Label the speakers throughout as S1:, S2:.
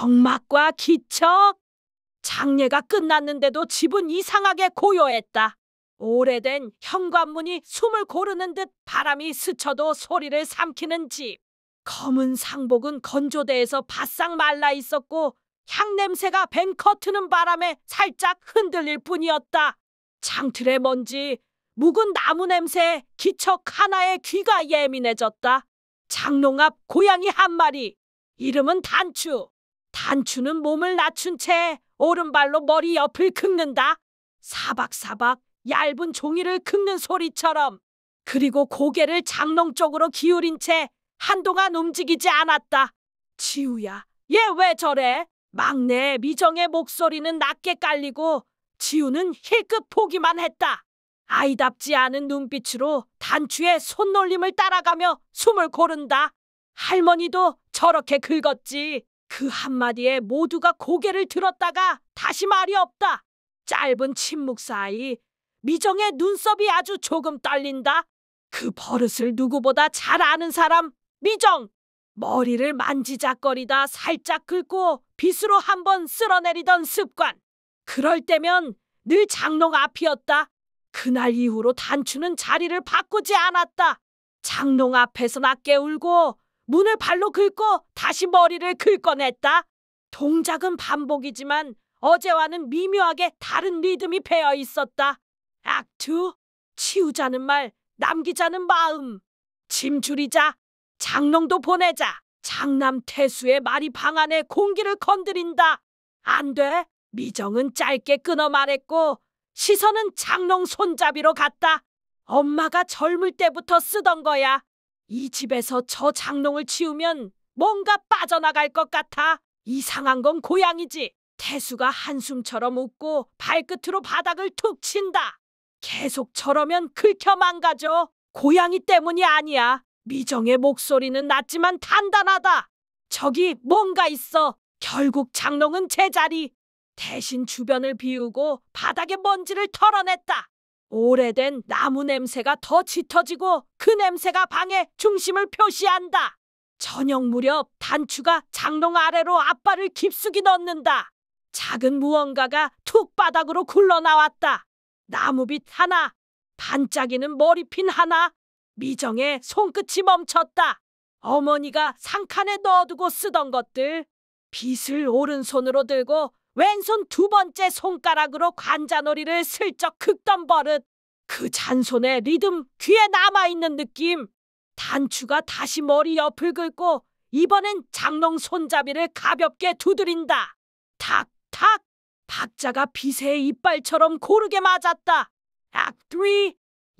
S1: 병막과 기척. 장례가 끝났는데도 집은 이상하게 고요했다. 오래된 현관문이 숨을 고르는 듯 바람이 스쳐도 소리를 삼키는 집. 검은 상복은 건조대에서 바싹 말라 있었고 향냄새가 뱅커 트는 바람에 살짝 흔들릴 뿐이었다. 창틀의 먼지, 묵은 나무 냄새에 기척 하나에 귀가 예민해졌다. 장롱 앞 고양이 한 마리. 이름은 단추. 단추는 몸을 낮춘 채 오른발로 머리 옆을 긁는다. 사박사박 얇은 종이를 긁는 소리처럼. 그리고 고개를 장롱 쪽으로 기울인 채 한동안 움직이지 않았다. 지우야, 얘 왜 저래? 막내 미정의 목소리는 낮게 깔리고 지우는 힐끗 보기만 했다. 아이답지 않은 눈빛으로 단추의 손놀림을 따라가며 숨을 고른다. 할머니도 저렇게 긁었지. 그 한마디에 모두가 고개를 들었다가 다시 말이 없다. 짧은 침묵 사이 미정의 눈썹이 아주 조금 떨린다. 그 버릇을 누구보다 잘 아는 사람, 미정. 머리를 만지작거리다 살짝 긁고 빗으로 한번 쓸어내리던 습관. 그럴 때면 늘 장롱 앞이었다. 그날 이후로 단추는 자리를 바꾸지 않았다. 장롱 앞에서 낮게 울고 문을 발로 긁고 다시 머리를 긁어냈다. 동작은 반복이지만 어제와는 미묘하게 다른 리듬이 배어 있었다. 액트, 치우자는 말, 남기자는 마음. 짐 줄이자, 장롱도 보내자. 장남 태수의 말이 방 안에 공기를 건드린다. 안 돼. 미정은 짧게 끊어 말했고 시선은 장롱 손잡이로 갔다. 엄마가 젊을 때부터 쓰던 거야. 이 집에서 저 장롱을 치우면 뭔가 빠져나갈 것 같아. 이상한 건 고양이지. 태수가 한숨처럼 웃고 발끝으로 바닥을 툭 친다. 계속 저러면 긁혀 망가져. 고양이 때문이 아니야. 미정의 목소리는 낮지만 단단하다. 저기 뭔가 있어. 결국 장롱은 제자리. 대신 주변을 비우고 바닥에 먼지를 털어냈다. 오래된 나무 냄새가 더 짙어지고 그 냄새가 방의 중심을 표시한다. 저녁 무렵 단추가 장롱 아래로 앞발을 깊숙이 넣는다. 작은 무언가가 툭 바닥으로 굴러나왔다. 나무빗 하나, 반짝이는 머리핀 하나. 미정의 손끝이 멈췄다. 어머니가 상칸에 넣어두고 쓰던 것들. 빗을 오른손으로 들고 왼손 두 번째 손가락으로 관자놀이를 슬쩍 긁던 버릇. 그 잔손의 리듬 귀에 남아있는 느낌. 단추가 다시 머리 옆을 긁고 이번엔 장롱 손잡이를 가볍게 두드린다. 탁탁. 박자가 빗의 이빨처럼 고르게 맞았다. 액트 3.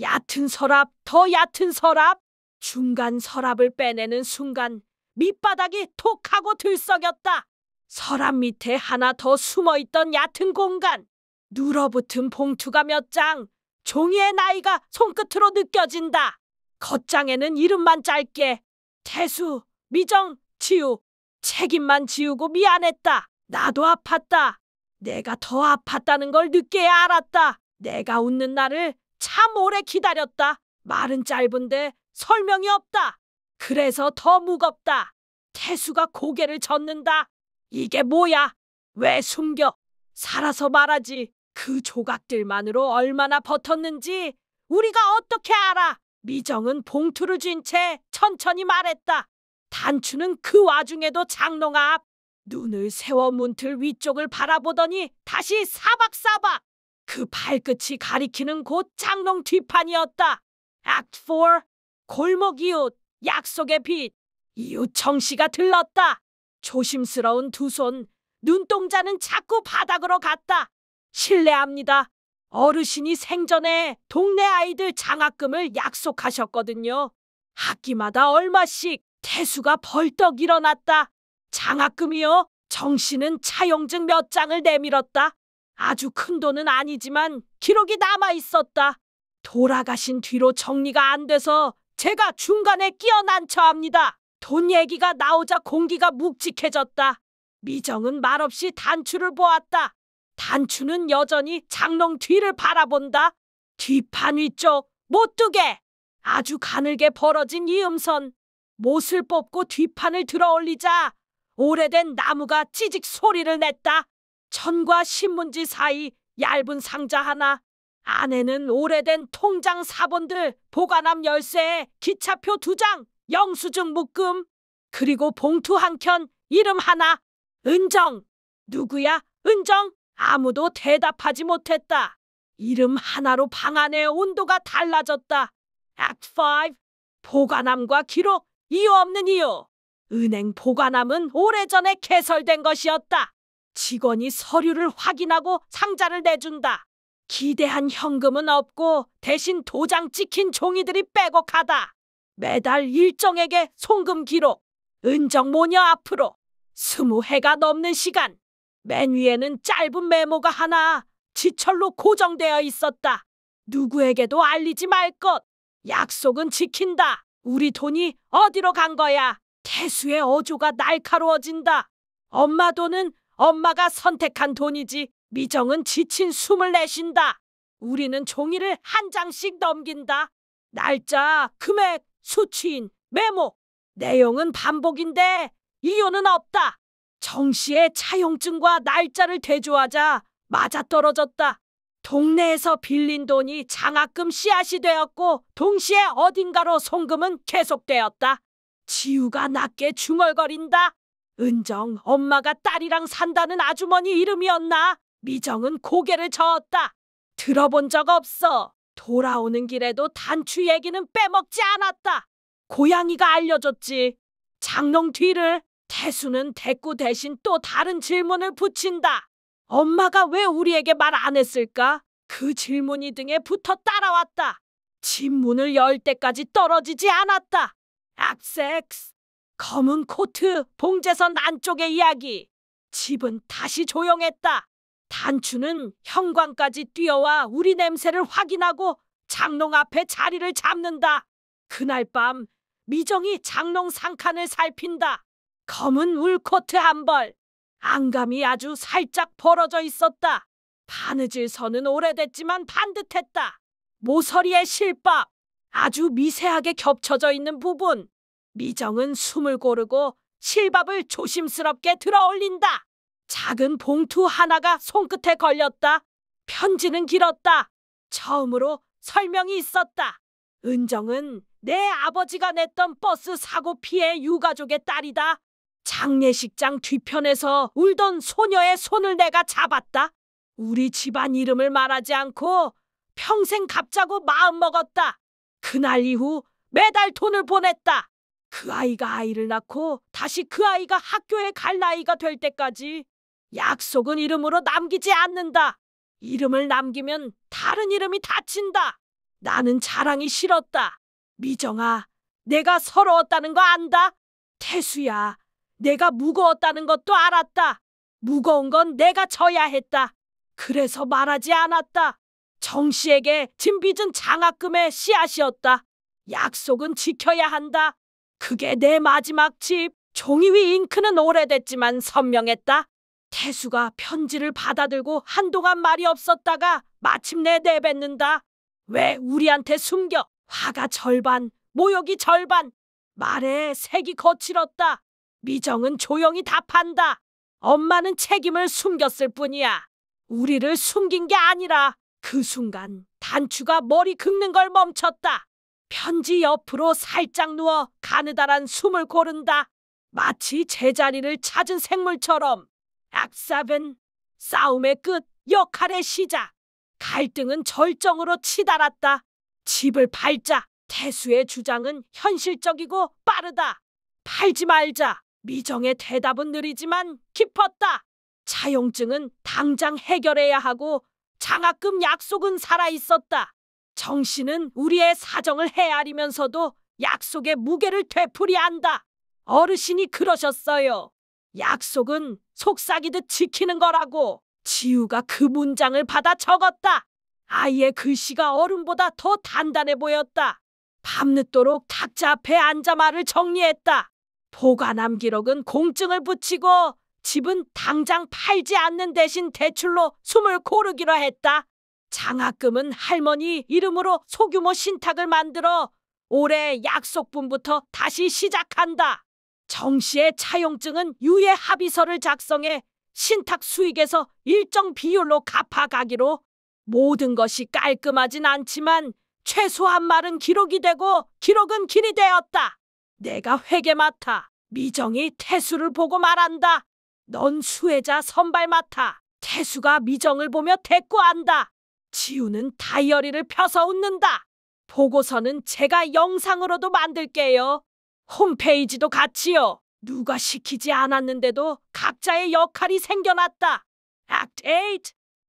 S1: 얕은 서랍, 더 얕은 서랍. 중간 서랍을 빼내는 순간 밑바닥이 톡 하고 들썩였다. 서랍 밑에 하나 더 숨어있던 얕은 공간. 눌어붙은 봉투가 몇 장. 종이의 나이가 손끝으로 느껴진다. 겉장에는 이름만 짧게. 태수, 미정, 지우. 책임만 지우고 미안했다. 나도 아팠다. 내가 더 아팠다는 걸 늦게야 알았다. 내가 웃는 날을 참 오래 기다렸다. 말은 짧은데 설명이 없다. 그래서 더 무겁다. 태수가 고개를 젓는다. 이게 뭐야? 왜 숨겨? 살아서 말하지. 그 조각들만으로 얼마나 버텼는지 우리가 어떻게 알아? 미정은 봉투를 쥔 채 천천히 말했다. 단추는 그 와중에도 장롱 앞. 눈을 세워 문틀 위쪽을 바라보더니 다시 사박사박. 그 발끝이 가리키는 곳 장롱 뒷판이었다. 액트 4. 골목 이웃, 약속의 빛. 이웃 정씨가 들렀다. 조심스러운 두 손, 눈동자는 자꾸 바닥으로 갔다. 실례합니다. 어르신이 생전에 동네 아이들 장학금을 약속하셨거든요. 학기마다 얼마씩. 태수가 벌떡 일어났다. 장학금이요? 정씨는 차용증 몇 장을 내밀었다. 아주 큰 돈은 아니지만 기록이 남아 있었다. 돌아가신 뒤로 정리가 안 돼서 제가 중간에 끼어 난처합니다. 돈 얘기가 나오자 공기가 묵직해졌다. 미정은 말없이 단추를 보았다. 단추는 여전히 장롱 뒤를 바라본다. 뒷판 위쪽 못 두게. 아주 가늘게 벌어진 이 음선. 못을 뽑고 뒷판을 들어 올리자 오래된 나무가 찌직 소리를 냈다. 천과 신문지 사이 얇은 상자 하나. 안에는 오래된 통장 사본들, 보관함 열쇠, 기차표 2장, 영수증 묶음, 그리고 봉투 한 켠, 이름 하나. 은정. 누구야? 은정? 아무도 대답하지 못했다. 이름 하나로 방 안의 온도가 달라졌다. Act 5. 보관함과 기록. 이유 없는 이유. 은행 보관함은 오래전에 개설된 것이었다. 직원이 서류를 확인하고 상자를 내준다. 기대한 현금은 없고 대신 도장 찍힌 종이들이 빼곡하다. 매달 일정에게 송금 기록. 은정 모녀 앞으로. 20회가 넘는 시간. 맨 위에는 짧은 메모가 하나 지철로 고정되어 있었다. 누구에게도 알리지 말 것. 약속은 지킨다. 우리 돈이 어디로 간 거야? 태수의 어조가 날카로워진다. 엄마 돈은 엄마가 선택한 돈이지. 미정은 지친 숨을 내쉰다. 우리는 종이를 한 장씩 넘긴다. 날짜, 금액, 수취인, 메모. 내용은 반복인데 이유는 없다. 정 씨의 차용증과 날짜를 대조하자 맞아떨어졌다. 동네에서 빌린 돈이 장학금 씨앗이 되었고 동시에 어딘가로 송금은 계속되었다. 지우가 낮게 중얼거린다. 은정, 엄마가 딸이랑 산다는 아주머니 이름이었나? 미정은 고개를 저었다. 들어본 적 없어. 돌아오는 길에도 단추 얘기는 빼먹지 않았다. 고양이가 알려줬지. 장롱 뒤를. 태수는 대꾸 대신 또 다른 질문을 붙인다. 엄마가 왜 우리에게 말 안 했을까? 그 질문이 등에 붙어 따라왔다. 집 문을 열 때까지 떨어지지 않았다. 악섹스. 검은 코트, 봉제선 안쪽의 이야기. 집은 다시 조용했다. 단추는 현관까지 뛰어와 우리 냄새를 확인하고 장롱 앞에 자리를 잡는다. 그날 밤 미정이 장롱 상칸을 살핀다. 검은 울코트 한 벌. 안감이 아주 살짝 벌어져 있었다. 바느질 선은 오래됐지만 반듯했다. 모서리의 실밥. 아주 미세하게 겹쳐져 있는 부분. 미정은 숨을 고르고 실밥을 조심스럽게 들어 올린다. 작은 봉투 하나가 손끝에 걸렸다. 편지는 길었다. 처음으로 설명이 있었다. 은정은 내 아버지가 냈던 버스 사고 피해 유가족의 딸이다. 장례식장 뒤편에서 울던 소녀의 손을 내가 잡았다. 우리 집안 이름을 말하지 않고 평생 갚자고 마음먹었다. 그날 이후 매달 돈을 보냈다. 그 아이가 아이를 낳고 다시 그 아이가 학교에 갈 나이가 될 때까지. 약속은 이름으로 남기지 않는다. 이름을 남기면 다른 이름이 다친다. 나는 자랑이 싫었다. 미정아, 내가 서러웠다는 거 안다? 태수야, 내가 무거웠다는 것도 알았다. 무거운 건 내가 져야 했다. 그래서 말하지 않았다. 정 씨에게 짐 빚은 장학금의 씨앗이었다. 약속은 지켜야 한다. 그게 내 마지막 집. 종이 위 잉크는 오래됐지만 선명했다. 태수가 편지를 받아들고 한동안 말이 없었다가 마침내 내뱉는다. 왜 우리한테 숨겨? 화가 절반, 모욕이 절반. 말에 색이 거칠었다. 미정은 조용히 답한다. 엄마는 책임을 숨겼을 뿐이야. 우리를 숨긴 게 아니라. 그 순간 단추가 머리 긁는 걸 멈췄다. 편지 옆으로 살짝 누워 가느다란 숨을 고른다. 마치 제자리를 찾은 생물처럼. Act 7. 싸움의 끝, 역할의 시작. 갈등은 절정으로 치달았다. 집을 팔자. 태수의 주장은 현실적이고 빠르다. 팔지 말자. 미정의 대답은 느리지만 깊었다. 차용증은 당장 해결해야 하고 장학금 약속은 살아있었다. 정 씨는 우리의 사정을 헤아리면서도 약속의 무게를 되풀이한다. 어르신이 그러셨어요. 약속은 속삭이듯 지키는 거라고. 지우가 그 문장을 받아 적었다. 아이의 글씨가 어른보다 더 단단해 보였다. 밤늦도록 탁자 앞에 앉아 말을 정리했다. 보관함 기록은 공증을 붙이고 집은 당장 팔지 않는 대신 대출로 숨을 고르기로 했다. 장학금은 할머니 이름으로 소규모 신탁을 만들어 올해 약속분부터 다시 시작한다. 정 씨의 차용증은 유예 합의서를 작성해 신탁 수익에서 일정 비율로 갚아가기로. 모든 것이 깔끔하진 않지만 최소한 말은 기록이 되고 기록은 길이 되었다. 내가 회계 맡아. 미정이 태수를 보고 말한다. 넌 수혜자 선발 맡아. 태수가 미정을 보며 대꾸한다. 지우는 다이어리를 펴서 웃는다. 보고서는 제가 영상으로도 만들게요. 홈페이지도 같이요. 누가 시키지 않았는데도 각자의 역할이 생겨났다. 액트 8.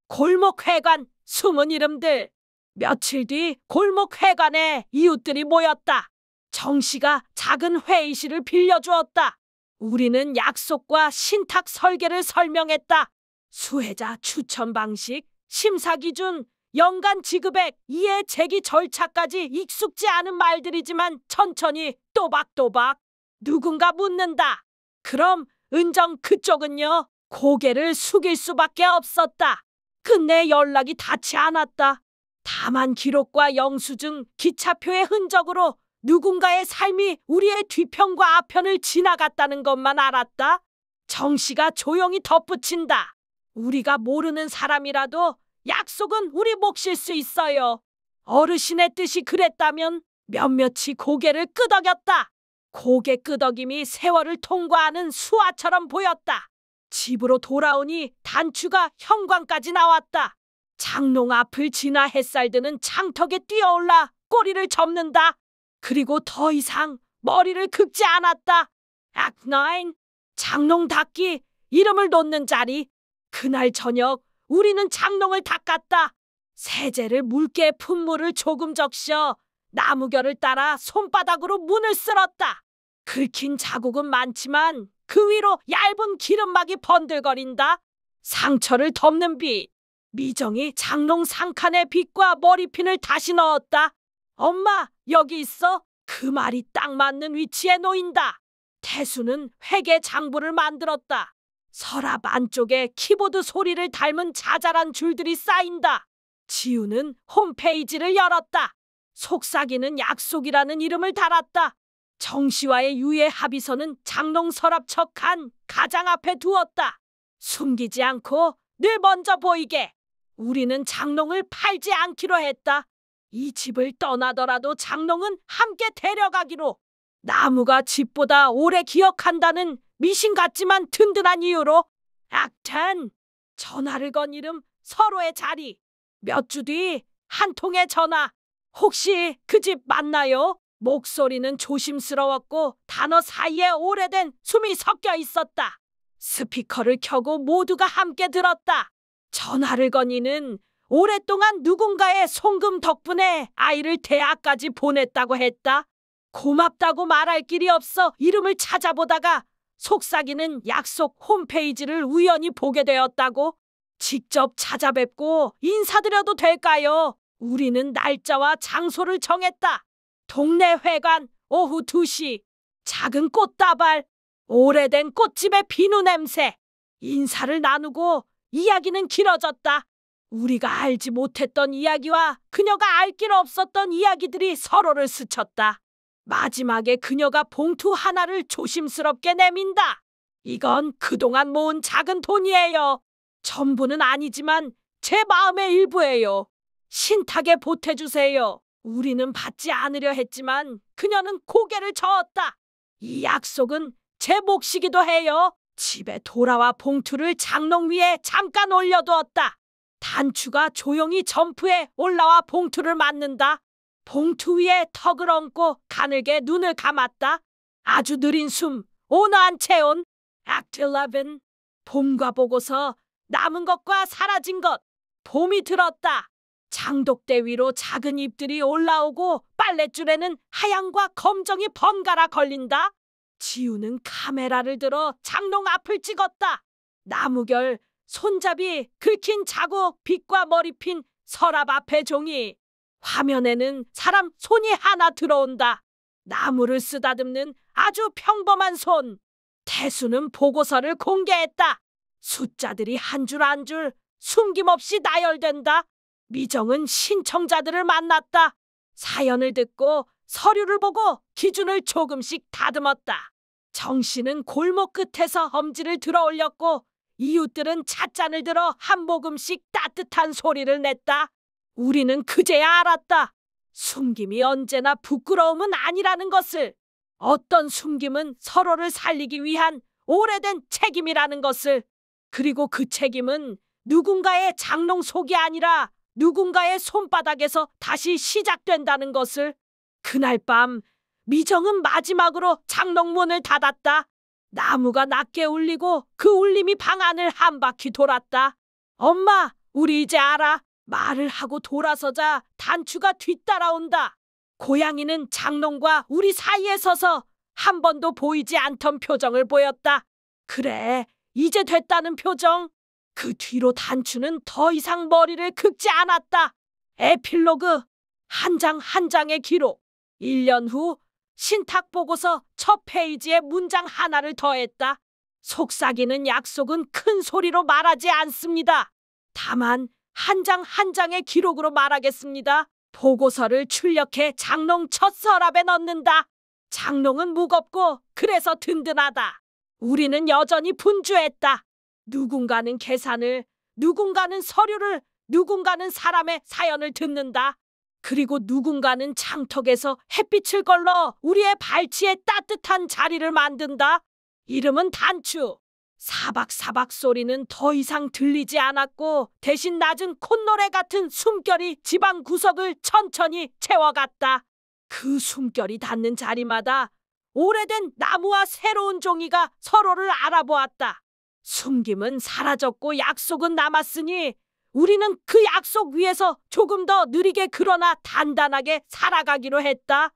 S1: 골목회관 숨은 이름들. 며칠 뒤 골목회관에 이웃들이 모였다. 정 씨가 작은 회의실을 빌려주었다. 우리는 약속과 신탁 설계를 설명했다. 수혜자 추천 방식, 심사 기준, 연간 지급액, 이해 제기 절차까지 익숙지 않은 말들이지만 천천히 또박또박. 누군가 묻는다. 그럼 은정 그쪽은요? 고개를 숙일 수밖에 없었다. 끝내 연락이 닿지 않았다. 다만 기록과 영수증, 기차표의 흔적으로 누군가의 삶이 우리의 뒤편과 앞편을 지나갔다는 것만 알았다. 정 씨가 조용히 덧붙인다. 우리가 모르는 사람이라도 약속은 우리 몫일 수 있어요. 어르신의 뜻이 그랬다면 몇몇이 고개를 끄덕였다. 고개 끄덕임이 세월을 통과하는 수화처럼 보였다. 집으로 돌아오니 단추가 현관까지 나왔다. 장롱 앞을 지나 햇살 드는 창턱에 뛰어올라 꼬리를 접는다. 그리고 더 이상 머리를 긁지 않았다. 액트 9. 장롱 닦기, 이름을 놓는 자리. 그날 저녁 우리는 장롱을 닦았다. 세제를 묽게 푼 물을 조금 적셔 나무결을 따라 손바닥으로 문을 쓸었다. 긁힌 자국은 많지만 그 위로 얇은 기름막이 번들거린다. 상처를 덮는 빛. 미정이 장롱 상칸에 빗과 머리핀을 다시 넣었다. 엄마, 여기 있어. 그 말이 딱 맞는 위치에 놓인다. 태수는 회계 장부를 만들었다. 서랍 안쪽에 키보드 소리를 닮은 자잘한 줄들이 쌓인다. 지우는 홈페이지를 열었다. 속삭이는 약속이라는 이름을 달았다. 정 씨와의 유예 합의서는 장롱 서랍처 칸 가장 앞에 두었다. 숨기지 않고 늘 먼저 보이게. 우리는 장롱을 팔지 않기로 했다. 이 집을 떠나더라도 장롱은 함께 데려가기로. 나무가 집보다 오래 기억한다는 미신 같지만 든든한 이유로. 액트 10. 전화를 건 이름, 서로의 자리. 몇 주 뒤 한 통의 전화. 혹시 그 집 맞나요? 목소리는 조심스러웠고 단어 사이에 오래된 숨이 섞여 있었다. 스피커를 켜고 모두가 함께 들었다. 전화를 건 이는 오랫동안 누군가의 송금 덕분에 아이를 대학까지 보냈다고 했다. 고맙다고 말할 길이 없어 이름을 찾아보다가 속삭이는 약속 홈페이지를 우연히 보게 되었다고. 직접 찾아뵙고 인사드려도 될까요? 우리는 날짜와 장소를 정했다. 동네 회관, 오후 2시. 작은 꽃다발, 오래된 꽃집의 비누 냄새. 인사를 나누고 이야기는 길어졌다. 우리가 알지 못했던 이야기와 그녀가 알 길 없었던 이야기들이 서로를 스쳤다. 마지막에 그녀가 봉투 하나를 조심스럽게 내민다. 이건 그동안 모은 작은 돈이에요. 전부는 아니지만 제 마음의 일부예요. 신탁에 보태주세요. 우리는 받지 않으려 했지만 그녀는 고개를 저었다. 이 약속은 제 몫이기도 해요. 집에 돌아와 봉투를 장롱 위에 잠깐 올려두었다. 단추가 조용히 점프해 올라와 봉투를 맞는다. 봉투 위에 턱을 얹고 가늘게 눈을 감았다. 아주 느린 숨, 온화한 체온. 액트 11. 봄과 보고서, 남은 것과 사라진 것. 봄이 들었다. 장독대 위로 작은 잎들이 올라오고 빨랫줄에는 하얀과 검정이 번갈아 걸린다. 지우는 카메라를 들어 장롱 앞을 찍었다. 나무결, 손잡이, 긁힌 자국, 빛과 머리핀, 서랍 앞에 종이. 화면에는 사람 손이 하나 들어온다. 나무를 쓰다듬는 아주 평범한 손. 태수는 보고서를 공개했다. 숫자들이 한 줄 한 줄 숨김없이 나열된다. 미정은 신청자들을 만났다. 사연을 듣고 서류를 보고 기준을 조금씩 다듬었다. 정씨는 골목 끝에서 엄지를 들어 올렸고 이웃들은 찻잔을 들어 한 모금씩 따뜻한 소리를 냈다. 우리는 그제야 알았다. 숨김이 언제나 부끄러움은 아니라는 것을. 어떤 숨김은 서로를 살리기 위한 오래된 책임이라는 것을. 그리고 그 책임은 누군가의 장롱 속이 아니라 누군가의 손바닥에서 다시 시작된다는 것을. 그날 밤 미정은 마지막으로 장롱문을 닫았다. 나무가 낮게 울리고 그 울림이 방 안을 한 바퀴 돌았다. 엄마, 우리 이제 알아. 말을 하고 돌아서자 단추가 뒤따라온다. 고양이는 장롱과 우리 사이에 서서 한 번도 보이지 않던 표정을 보였다. 그래, 이제 됐다는 표정. 그 뒤로 단추는 더 이상 머리를 긁지 않았다. 에필로그. 한 장 한 장의 기록. 1년 후 신탁 보고서 첫 페이지에 문장 하나를 더했다. 속삭이는 약속은 큰 소리로 말하지 않습니다. 다만 한 장 한 장의 기록으로 말하겠습니다. 보고서를 출력해 장롱 첫 서랍에 넣는다. 장롱은 무겁고 그래서 든든하다. 우리는 여전히 분주했다. 누군가는 계산을, 누군가는 서류를, 누군가는 사람의 사연을 듣는다. 그리고 누군가는 창턱에서 햇빛을 걸러 우리의 발치에 따뜻한 자리를 만든다. 이름은 단추. 사박사박 소리는 더 이상 들리지 않았고 대신 낮은 콧노래 같은 숨결이 집안 구석을 천천히 채워갔다. 그 숨결이 닿는 자리마다 오래된 나무와 새로운 종이가 서로를 알아보았다. 숨김은 사라졌고 약속은 남았으니 우리는 그 약속 위에서 조금 더 느리게 그러나 단단하게 살아가기로 했다.